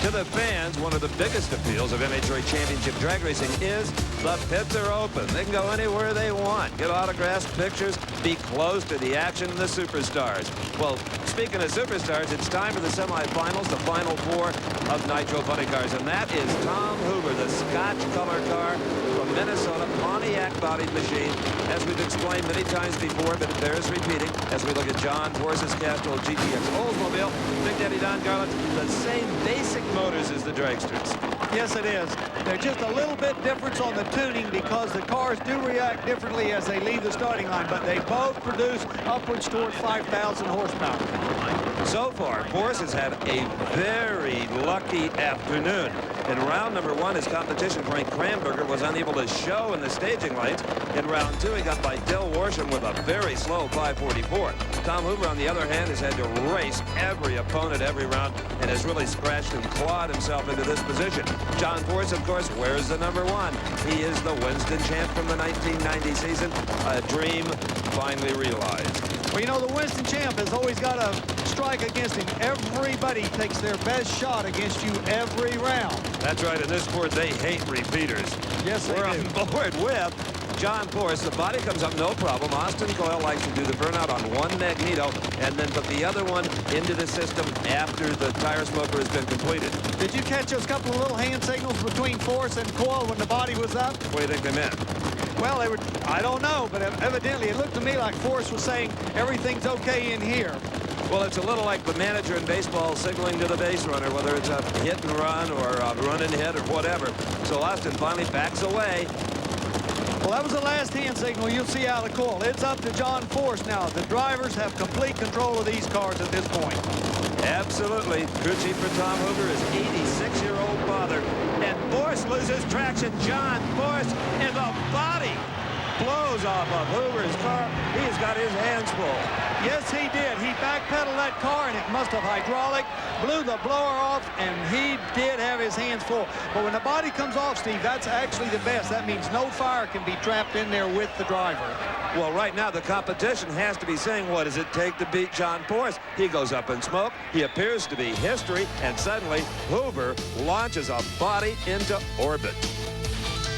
To the fans, one of the biggest appeals of NHRA Championship drag racing is the pits are open. They can go anywhere they want, get autographs, pictures, be close to the action and the superstars. Well, speaking of superstars, it's time for the semifinals, the final four of Nitro Funny Cars, and that is Tom Hoover, the Scotch color car from Minnesota, Pontiac-bodied machine. As we've explained many times before, but it bears repeating, as we look at John Force's Castrol GTX Oldsmobile, Big Daddy Don Garland, the same basic motors as the dragsters. Yes, it is. They're just a little bit difference on the tuning because the cars do react differently as they leave the starting line, but they both produce upwards toward 5,000 horsepower. So far, Force has had a very lucky afternoon. In round number one, his competition, Frank Kramberger, was unable to show in the staging lights. In round two, he got by Dill Worsham with a very slow 544. Tom Hoover, on the other hand, has had to race every opponent every round and has really scratched and clawed himself into this position. John Force, of course, wears the number one. He is the Winston champ from the 1990 season, a dream finally realized. Well, you know, the Winston champ has always got a strike against him. Everybody takes their best shot against you every round. That's right. In this sport, they hate repeaters. Yes, We're on board with John Force. The body comes up no problem. Austin Coyle likes to do the burnout on one Magneto and then put the other one into the system after the tire smoker has been completed. Did you catch those couple of little hand signals between Force and Coyle when the body was up? What do you think they meant? Well, they were, I don't know, but evidently it looked to me like Force was saying everything's okay in here. Well, it's a little like the manager in baseball signaling to the base runner, whether it's a hit and run or a run and hit or whatever. So Austin finally backs away. Well, that was the last hand signal you'll see out of the coil. It's up to John Force now. The drivers have complete control of these cars at this point. Absolutely. Crew chief for Tom Hoover is 86-year-old father. And Force loses traction. John Force in the body blows off of Hoover's car. He's got his hands full. Yes, he did. He backpedaled that car, and it must have hydraulic, blew the blower off, and he did have his hands full. But when the body comes off, Steve, that's actually the best. That means no fire can be trapped in there with the driver. Well, right now, the competition has to be saying, what does it take to beat John Force? He goes up in smoke. He appears to be history, and suddenly Hoover launches a body into orbit.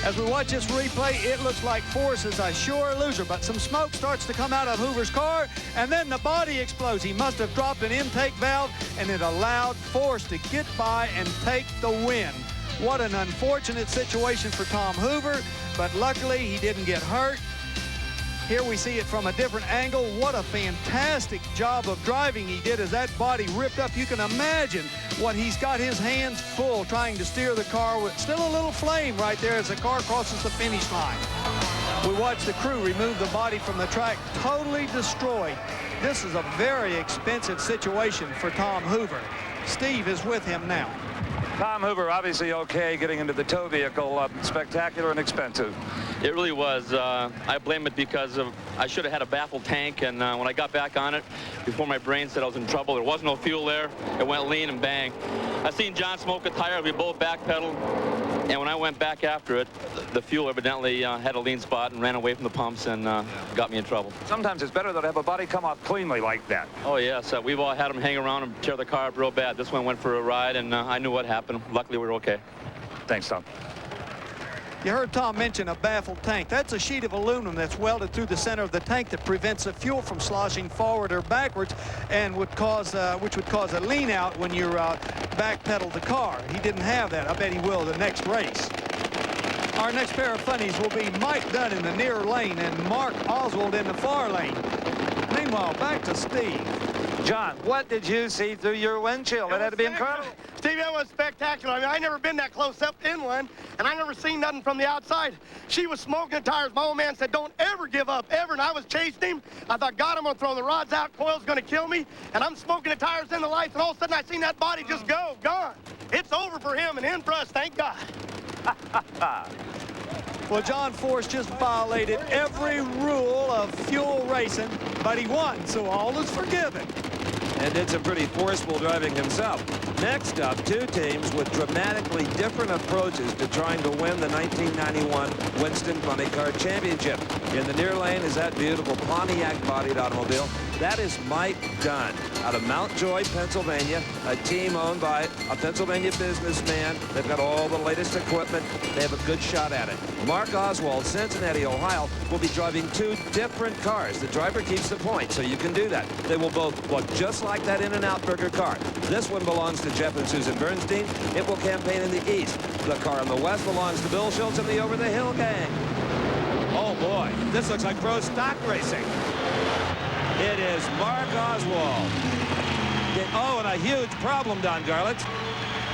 As we watch this replay, it looks like Force is a sure loser, but some smoke starts to come out of Hoover's car, and then the body explodes. He must have dropped an intake valve, and it allowed Force to get by and take the win. What an unfortunate situation for Tom Hoover, but luckily he didn't get hurt. Here we see it from a different angle. What a fantastic job of driving he did as that body ripped up. You can imagine what he's got his hands full trying to steer the car with still a little flame right there as the car crosses the finish line. We watch the crew remove the body from the track, totally destroyed. This is a very expensive situation for Tom Hoover. Steve is with him now. Tom Hoover, obviously okay getting into the tow vehicle, spectacular and expensive. It really was. I blame it because I should have had a baffled tank, and when I got back on it, before my brain said I was in trouble, there was no fuel there. It went lean and bang. I seen John smoke a tire. We both backpedaled, and when I went back after it, the fuel evidently had a lean spot and ran away from the pumps and got me in trouble. Sometimes it's better to have a body come off cleanly like that. Oh, yes. We've all had them hang around and tear the car up real bad. This one went for a ride, and I knew what happened. Luckily, we were okay. Thanks, Tom. You heard Tom mention a baffled tank. That's a sheet of aluminum that's welded through the center of the tank that prevents the fuel from sloshing forward or backwards and which would cause a lean out when you backpedal the car. He didn't have that. I bet he will the next race. Our next pair of funnies will be Mike Dunn in the near lane and Mark Oswald in the far lane. Meanwhile, back to Steve. John, what did you see through your windshield? It had to be incredible. Steve, that was spectacular. I mean, I never been that close up in one, and I never seen nothing from the outside. She was smoking the tires. My old man said, don't ever give up, ever, and I was chasing him. I thought, God, I'm going to throw the rods out. Coil's going to kill me, and I'm smoking the tires in the lights, and all of a sudden I seen that body just go, gone. It's over for him and in for us, thank God. Well, John Force just violated every rule of fuel racing, but he won, so all is forgiven. And did some pretty forceful driving himself. Next up, two teams with dramatically different approaches to trying to win the 1991 Winston Funny Car Championship. In the near lane is that beautiful Pontiac-bodied automobile. That is Mike Dunn out of Mount Joy, Pennsylvania, a team owned by a Pennsylvania businessman. They've got all the latest equipment. They have a good shot at it. Mark Oswald, Cincinnati, Ohio, will be driving 2 different cars. The driver keeps the points, so you can do that. They will both look just like that In-N-Out Burger car. This one belongs to Jeff and Susan Bernstein. It will campaign in the East. The car in the West belongs to Bill Schultz and the Over the Hill gang. Oh, boy. This looks like pro stock racing. It is Mark Oswald. Oh, and a huge problem, Don Garlits.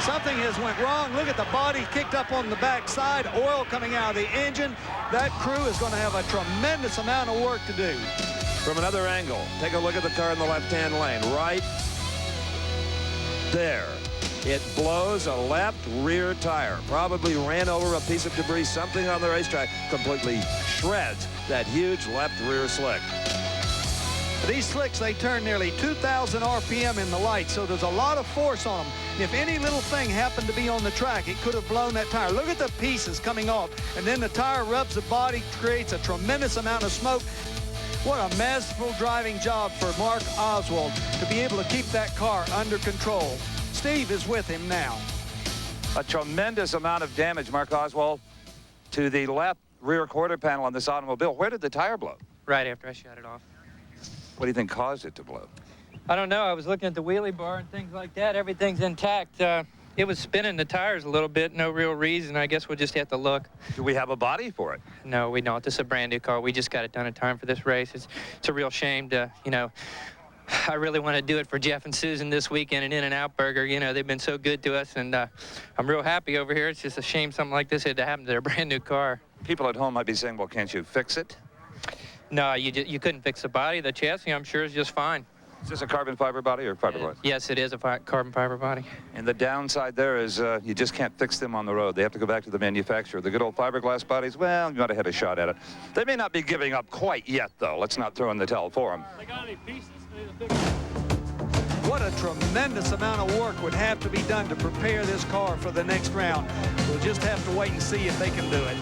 Something has went wrong. Look at the body kicked up on the backside, oil coming out of the engine. That crew is going to have a tremendous amount of work to do. From another angle, take a look at the car in the left-hand lane. Right there. It blows a left rear tire. Probably ran over a piece of debris, something on the racetrack. Completely shreds that huge left rear slick. These slicks, they turn nearly 2,000 RPM in the light, so there's a lot of force on them. If any little thing happened to be on the track, it could have blown that tire. Look at the pieces coming off, and then the tire rubs the body, creates a tremendous amount of smoke. What a masterful driving job for Mark Oswald to be able to keep that car under control. Steve is with him now. A tremendous amount of damage, Mark Oswald, to the left rear quarter panel on this automobile. Where did the tire blow? Right after I shut it off. What do you think caused it to blow? I don't know. I was looking at the wheelie bar and things like that. Everything's intact. It was spinning the tires a little bit. No real reason. I guess we'll just have to look. Do we have a body for it? No, we don't. This is a brand new car. We just got it done in time for this race. It's a real shame to, you know, I really want to do it for Jeff and Susan this weekend at In-N-Out Burger. You know, they've been so good to us, and I'm real happy over here. It's just a shame something like this had to happen to their brand new car. People at home might be saying, well, can't you fix it? No, you couldn't fix the body. The chassis, I'm sure, is just fine. Is this a carbon fiber body or fiberglass? Yes, it is a carbon fiber body. And the downside there is you just can't fix them on the road. They have to go back to the manufacturer. The good old fiberglass bodies, well, you might have had a shot at it. They may not be giving up quite yet, though. Let's not throw in the towel for them. They got any pieces? What a tremendous amount of work would have to be done to prepare this car for the next round. We'll just have to wait and see if they can do it.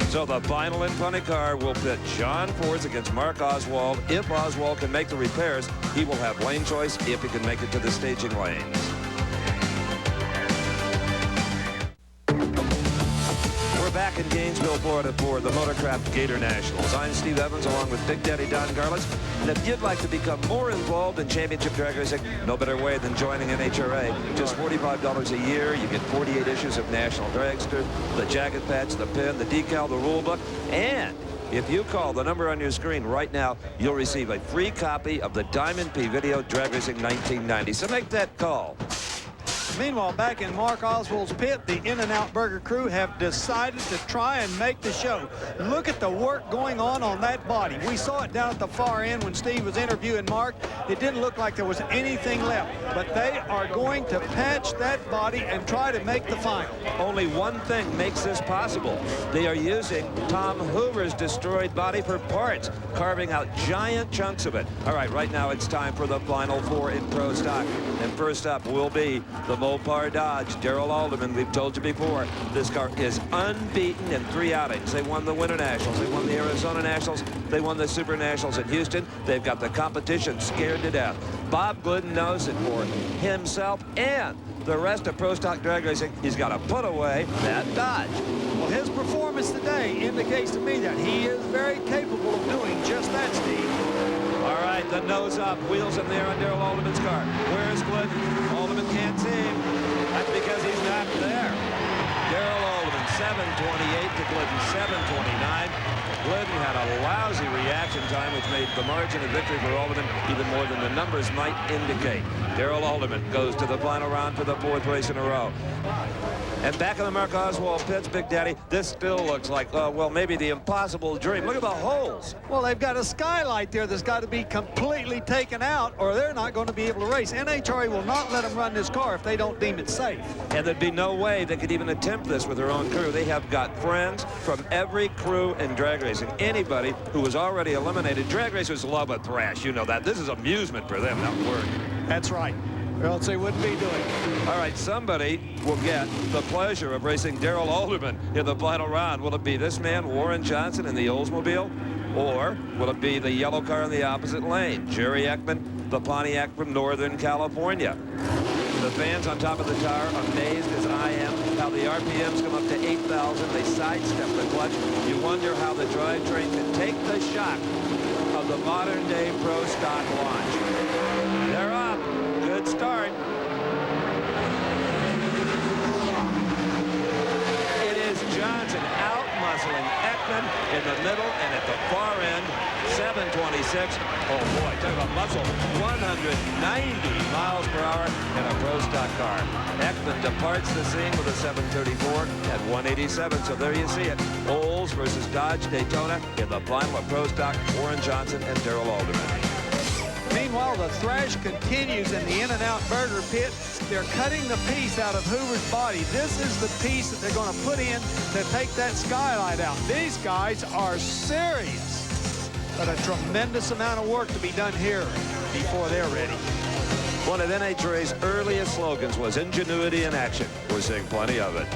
So the final in funny car will pit John Fords against Mark Oswald. If Oswald can make the repairs, he will have lane choice if he can make it to the staging lanes. We're back in Gainesville, Florida for the Motorcraft Gatornationals. I'm Steve Evans along with Big Daddy Don Garlits. And if you'd like to become more involved in championship drag racing, no better way than joining NHRA. Just $45 a year. You get 48 issues of National Dragster, the jacket patch, the pin, the decal, the rule book, and if you call the number on your screen right now, you'll receive a free copy of the Diamond P Video Drag Racing 1990. So make that call. Meanwhile, back in Mark Oswald's pit, the In-N-Out Burger crew have decided to try and make the show. Look at the work going on that body. We saw it down at the far end when Steve was interviewing Mark. It didn't look like there was anything left, but they are going to patch that body and try to make the final. Only one thing makes this possible. They are using Tom Hoover's destroyed body for parts, carving out giant chunks of it. All right, right now it's time for the final 4 in pro stock. And first up will be the Mopar Dodge, Darrell Alderman. We've told you before, this car is unbeaten in 3 outings. They won the Winter Nationals, they won the Arizona Nationals, they won the Super Nationals in Houston. They've got the competition scared to death. Bob Glidden knows it for himself and the rest of pro stock drag racing. He's got to put away that Dodge. Well, his performance today indicates to me that he is very capable of doing just that, Steve. All right, the nose up, wheels in there on Darrell Alderman's car. Where's Glidden? Alderman can't see him. That's because he's not there. Darrell Alderman, 7:28 to Glidden, 7:29. Glidden had a lousy reaction time, which made the margin of victory for Alderman even more than the numbers might indicate. Darrell Alderman goes to the final round for the 4th race in a row. And back in the Mark Oswald pits, Big Daddy, this still looks like, well, maybe the impossible dream. Look at the holes. Well, they've got a skylight there that's got to be completely taken out, or they're not going to be able to race. NHRA will not let them run this car if they don't deem it safe. And there'd be no way they could even attempt this with their own crew. They have got friends from every crew in drag racing. Anybody who was already eliminated. Drag racers love a thrash. You know that. This is amusement for them, not work. That's right. Or else they wouldn't be doing it. All right, somebody will get the pleasure of racing Darrell Alderman in the final round. Will it be this man, Warren Johnson, in the Oldsmobile? Or will it be the yellow car in the opposite lane? Jerry Ekman, the Pontiac from Northern California. The fans on top of the tower, amazed as I am, how the RPMs come up to 8,000. They sidestep the clutch. You wonder how the drivetrain can take the shock of the modern-day Pro Stock launch. They're up. Good start. It is Johnson out-muscling Ekman in the middle and at the far end. 726. Oh boy, talk about muscle. 190 miles per hour in a Pro Stock car. Ekman departs the scene with a 734 at 187. So there you see it. Olds versus Dodge Daytona in the final of Pro Stock. Warren Johnson and Darrell Alderman. Meanwhile, the thrash continues in the In-N-Out Burger pit. They're cutting the piece out of Hoover's body. This is the piece that they're going to put in to take that skylight out. These guys are serious. But a tremendous amount of work to be done here before they're ready. One of NHRA's earliest slogans was ingenuity in action. We're seeing plenty of it.